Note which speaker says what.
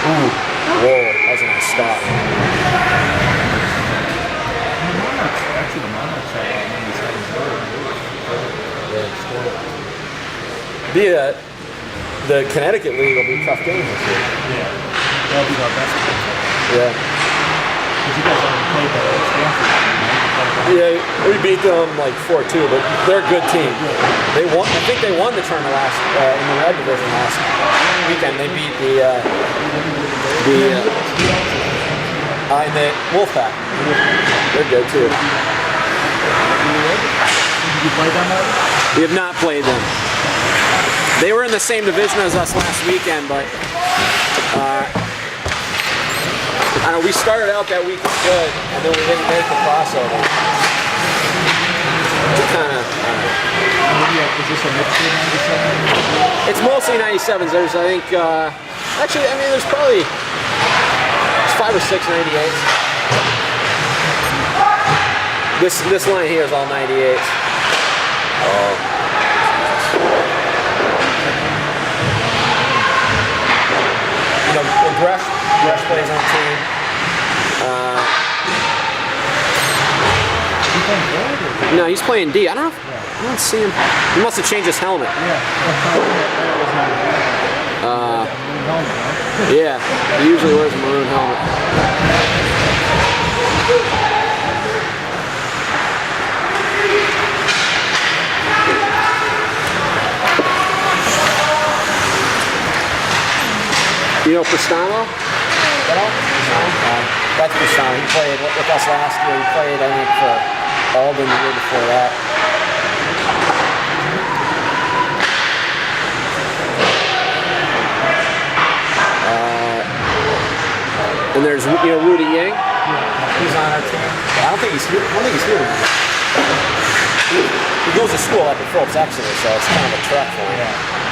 Speaker 1: Ooh. Whoa, that was a nice stop.
Speaker 2: Actually, the Monarchs had 97
Speaker 1: The Connecticut League will be a tough game this year.
Speaker 2: Yeah. That'll be our best game.
Speaker 1: Yeah.
Speaker 2: Because you guys already played that at Stanford.
Speaker 1: Yeah, we beat them like 4-2, but they're a good team. They won. I think they won the tournament last in the red division last weekend. They beat the Wolfpack. They're good too.
Speaker 2: Did you play them already?
Speaker 1: We have not played them. They were in the same division as us last weekend, but I don't know, we started out that week good, and then we didn't make the crossover. It kind of,
Speaker 2: Is this a mixture 97?
Speaker 1: it's mostly 97s. There's, I think, actually, I mean, there's probably 5 or 6 98s. This line here is all 98s. You know, Gresh plays on the team. No, he's playing D. I don't know. I don't see him. He must have changed his helmet. Yeah, he usually wears a maroon helmet. You know Pistano? That's Pistano. He played with us last year. He played, I think, for Albany the year before that. And there's, you know, Rudy Yang. He's on our team. I don't think he's here. He goes to school up at Phillips Exeter, so it's kind of a trek for him.